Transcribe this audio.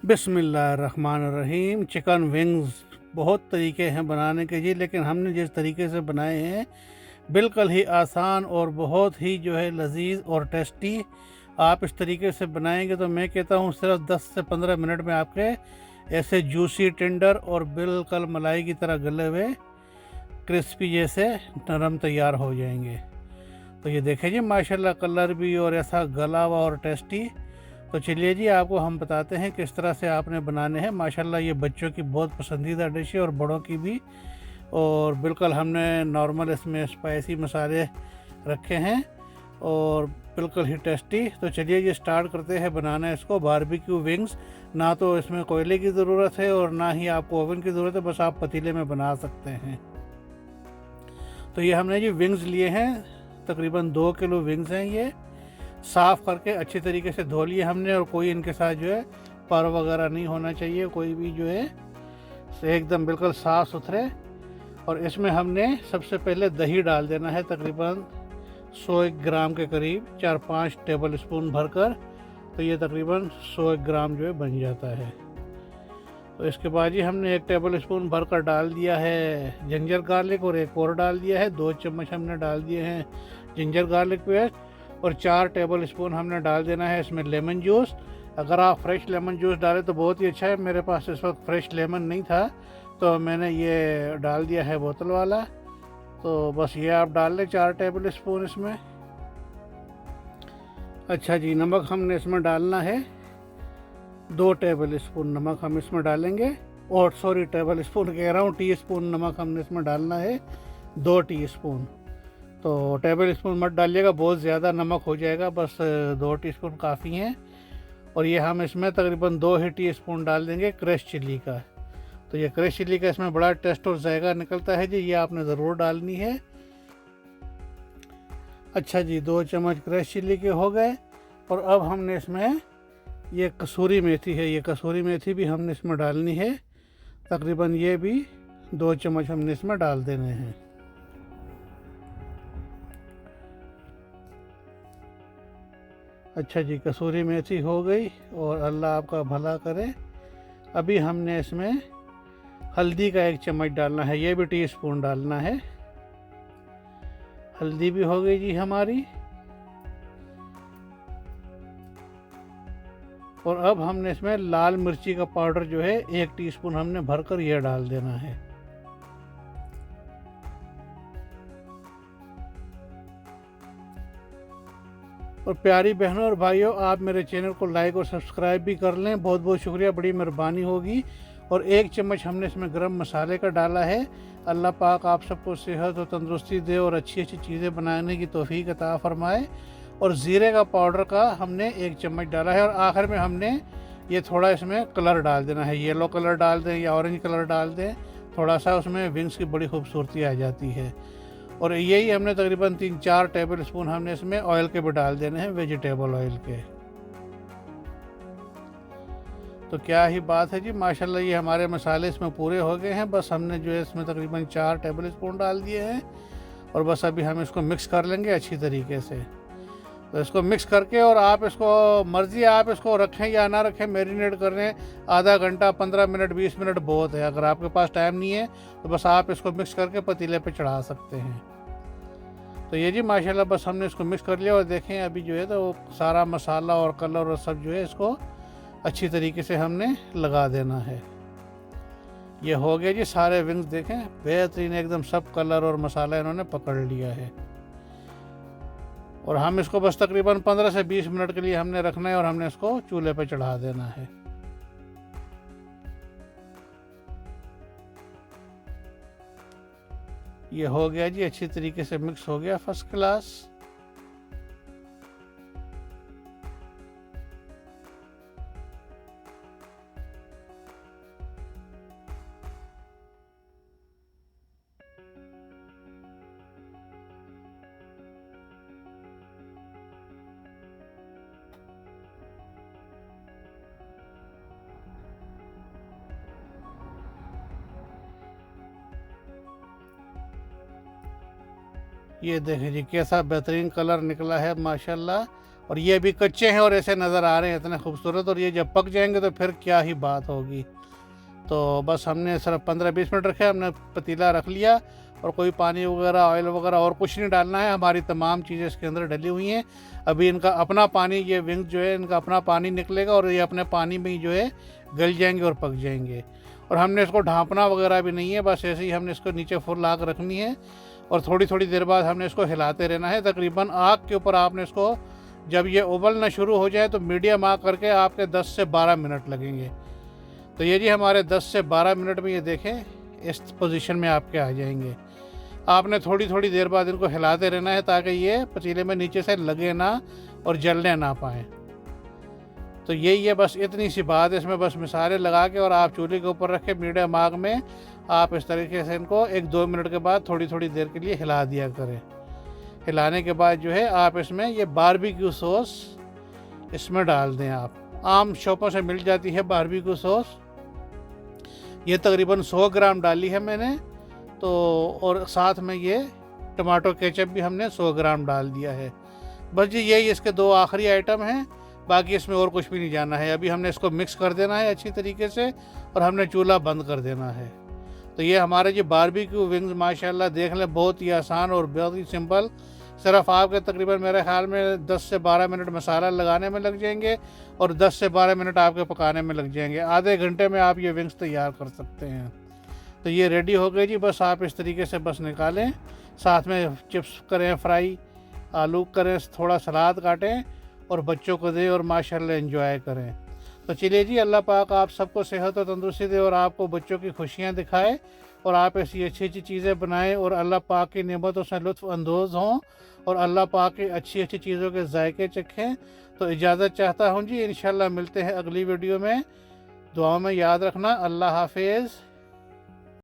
बिस्मिल्लाहिर्रहमानिर्रहीम। Chicken wings बहुत तरीके हैं बनाने के जी, लेकिन हमने जिस तरीके से बनाए हैं बिल्कुल ही आसान और बहुत ही लजीज और टेस्टी। आप इस तरीके से बनाएंगे तो मैं कहता हूँ सिर्फ 10 से 15 मिनट में आपके ऐसे जूसी, टेंडर और बिल्कुल मलाई की तरह गले हुए क्रिस्पी जैसे नरम तैयार हो जाएंगे। तो ये देखें जी, माशाल्लाह कलर भी और ऐसा गला हुआ और टेस्टी। तो चलिए जी, आपको हम बताते हैं किस तरह से आपने बनाने हैं। माशाल्लाह ये बच्चों की बहुत पसंदीदा डिश है और बड़ों की भी। और बिल्कुल हमने नॉर्मल इसमें स्पाइसी मसाले रखे हैं और बिल्कुल ही टेस्टी। तो चलिए ये स्टार्ट करते हैं बनाना इसको, बारबेक्यू विंग्स। ना तो इसमें कोयले की ज़रूरत है और ना ही आपको ओवन की ज़रूरत है, बस आप पतीले में बना सकते हैं। तो ये हमने जी विंग्स लिए हैं, तकरीबन 2 किलो विंग्स हैं। ये साफ़ करके अच्छी तरीके से धो लिए हमने, और कोई इनके साथ पर वगैरह नहीं होना चाहिए, कोई भी एकदम बिल्कुल साफ़ सुथरे। और इसमें हमने सबसे पहले दही डाल देना है, तकरीबन 100 ग्राम के करीब, 4-5 टेबल स्पून भरकर। तो ये तकरीबन 100 ग्राम बन जाता है। तो इसके बाद ही हमने 1 टेबल स्पून भरकर डाल दिया है जिंजर गार्लिक, और एक और डाल दिया है, 2 चम्मच हमने डाल दिए हैं जिंजर गार्लिक पेस्ट। और 4 टेबल स्पून हमने डाल देना है इसमें लेमन जूस। अगर आप फ्रेश लेमन जूस डालें तो बहुत ही अच्छा है। मेरे पास इस वक्त फ्रेश लेमन नहीं था तो मैंने ये डाल दिया है बोतल वाला। तो बस ये आप डाल लें 4 टेबल स्पून इसमें। अच्छा जी, नमक हमने इसमें डालना है 2 टेबल स्पून नमक हम इसमें डालेंगे। और सॉरी, टेबल स्पून कह रहा हूँ, टी स्पून नमक हमने इसमें डालना है 2 टी स्पून। तो टेबल स्पून मत डालिएगा, बहुत ज़्यादा नमक हो जाएगा, बस 2 टीस्पून काफ़ी हैं। और ये हम इसमें तकरीबन 2 ही टीस्पून डाल देंगे क्रश चिल्ली का। तो ये क्रश चिल्ली का इसमें बड़ा टेस्ट और जायका निकलता है जी, ये आपने ज़रूर डालनी है। अच्छा जी, 2 चम्मच क्रश चिल्ली के हो गए। और अब हमने इसमें ये कसूरी मेथी है, ये कसूरी मेथी भी हमने इसमें डालनी है, तकरीबन ये भी 2 चम्मच हमने इसमें डाल देने हैं। अच्छा जी, कसूरी मेथी हो गई और अल्लाह आपका भला करे। अभी हमने इसमें हल्दी का 1 चम्मच डालना है, ये भी टीस्पून डालना है। हल्दी भी हो गई जी हमारी। और अब हमने इसमें लाल मिर्ची का पाउडर 1 टीस्पून हमने भरकर यह डाल देना है। और प्यारी बहनों और भाइयों, आप मेरे चैनल को लाइक और सब्सक्राइब भी कर लें, बहुत बहुत शुक्रिया, बड़ी मेहरबानी होगी। और 1 चम्मच हमने इसमें गरम मसाले का डाला है। अल्लाह पाक आप सबको सेहत और तंदुरुस्ती दे और अच्छी अच्छी चीज़ें बनाने की तौफीक अता फरमाए। और ज़ीरे का पाउडर का हमने 1 चम्मच डाला है। और आखिर में हमने ये थोड़ा इसमें कलर डाल देना है, येलो कलर डाल दें या ऑरेंज कलर डाल दें, थोड़ा सा उसमें विंग्स की बड़ी खूबसूरती आ जाती है। और यही हमने तकरीबन 3-4 टेबल स्पून हमने इसमें ऑयल के भी डाल देने हैं, वेजिटेबल ऑयल के। तो क्या ही बात है जी, माशाल्लाह ये हमारे मसाले इसमें पूरे हो गए हैं। बस हमने इसमें तकरीबन 4 टेबल स्पून डाल दिए हैं। और बस अभी हम इसको मिक्स कर लेंगे अच्छी तरीके से। तो इसको मिक्स करके, और आप इसको मर्ज़ी आप इसको रखें या ना रखें, मैरिनेट करने आधा घंटा, 15 मिनट, 20 मिनट बहुत है। अगर आपके पास टाइम नहीं है तो बस आप इसको मिक्स करके पतीले पे चढ़ा सकते हैं। तो ये जी माशाल्लाह बस हमने इसको मिक्स कर लिया। और देखें अभी तो वो सारा मसाला और कलर और सब इसको अच्छी तरीके से हमने लगा देना है। ये हो गया जी, सारे विंग्स देखें बेहतरीन एकदम, सब कलर और मसाला इन्होंने पकड़ लिया है। और हम इसको बस तकरीबन 15 से 20 मिनट के लिए हमने रखना है और हमने इसको चूल्हे पे चढ़ा देना है। ये हो गया जी, अच्छी तरीके से मिक्स हो गया, फर्स्ट क्लास। ये देखें जी कैसा बेहतरीन कलर निकला है माशाल्लाह। और ये अभी कच्चे हैं और ऐसे नज़र आ रहे हैं इतने खूबसूरत, और ये जब पक जाएंगे तो फिर क्या ही बात होगी। तो बस हमने सिर्फ 15-20 मिनट रखे, हमने पतीला रख लिया और कोई पानी वगैरह ऑयल वगैरह और कुछ नहीं डालना है, हमारी तमाम चीज़ें इसके अंदर डली हुई हैं। अभी इनका अपना पानी, ये विंग्स जो है इनका अपना पानी निकलेगा और ये अपने पानी में ही जो है गल जाएंगे और पक जाएंगे। और हमने इसको ढाँपना वगैरह भी नहीं है, बस ऐसे ही हमने इसको नीचे फुल आग रखनी है और थोड़ी थोड़ी देर बाद हमने इसको हिलाते रहना है। तकरीबन आग के ऊपर आपने इसको, जब ये उबलना शुरू हो जाए तो मीडियम आग करके आपके 10 से 12 मिनट लगेंगे। तो ये जी हमारे 10 से 12 मिनट में ये देखें इस पोजीशन में आपके आ जाएंगे। आपने थोड़ी थोड़ी देर बाद इनको हिलाते रहना है ताकि ये पतीले में नीचे से लगे ना और जलने ना पाए। तो यही है, बस इतनी सी बात है इसमें। बस मिसाले लगा के और आप चूल्हे के ऊपर रख के मीडियम आग में आप इस तरीके से इनको 1-2 मिनट के बाद थोड़ी थोड़ी देर के लिए हिला दिया करें। हिलाने के बाद जो है आप इसमें ये बारबेक्यू सॉस इसमें डाल दें। आप आम शॉपों से मिल जाती है बारबेक्यू सॉस, ये तकरीबन 100 ग्राम डाली है मैंने। तो और साथ में ये टमाटो केचप भी हमने 100 ग्राम डाल दिया है। बस जी यही इसके 2 आखिरी आइटम हैं, बाकी इसमें और कुछ भी नहीं जाना है। अभी हमने इसको मिक्स कर देना है अच्छी तरीके से और हमने चूल्हा बंद कर देना है। तो ये हमारे जो बारबेक्यू विंग्स माशाल्लाह देख लें बहुत ही आसान और बहुत ही सिंपल। सिर्फ आपके तकरीबन मेरे ख्याल में 10 से 12 मिनट मसाला लगाने में लग जाएंगे और 10 से 12 मिनट आपके पकाने में लग जाएंगे। आधे घंटे में आप ये विंग्स तैयार कर सकते हैं। तो ये रेडी हो गई जी। बस आप इस तरीके से बस निकालें, साथ में चिप्स करें फ्राई, आलू करें, थोड़ा सलाद काटें और बच्चों को दें और माशाल्लाह एंजॉय करें। तो चलिए जी, अल्लाह पाक आप सबको सेहत और तंदुरुस्ती दे और आपको बच्चों की खुशियाँ दिखाए और आप ऐसी अच्छी अच्छी चीज़ें बनाएं और अल्लाह पाक की नेमतों से लुत्फ़ अंदोज़ हों और अल्लाह पाक की अच्छी अच्छी चीज़ों के जायके चखें। तो इजाज़त चाहता हूँ जी, इंशाल्लाह मिलते हैं अगली वीडियो में। दुआ में याद रखना। अल्लाह हाफिज़।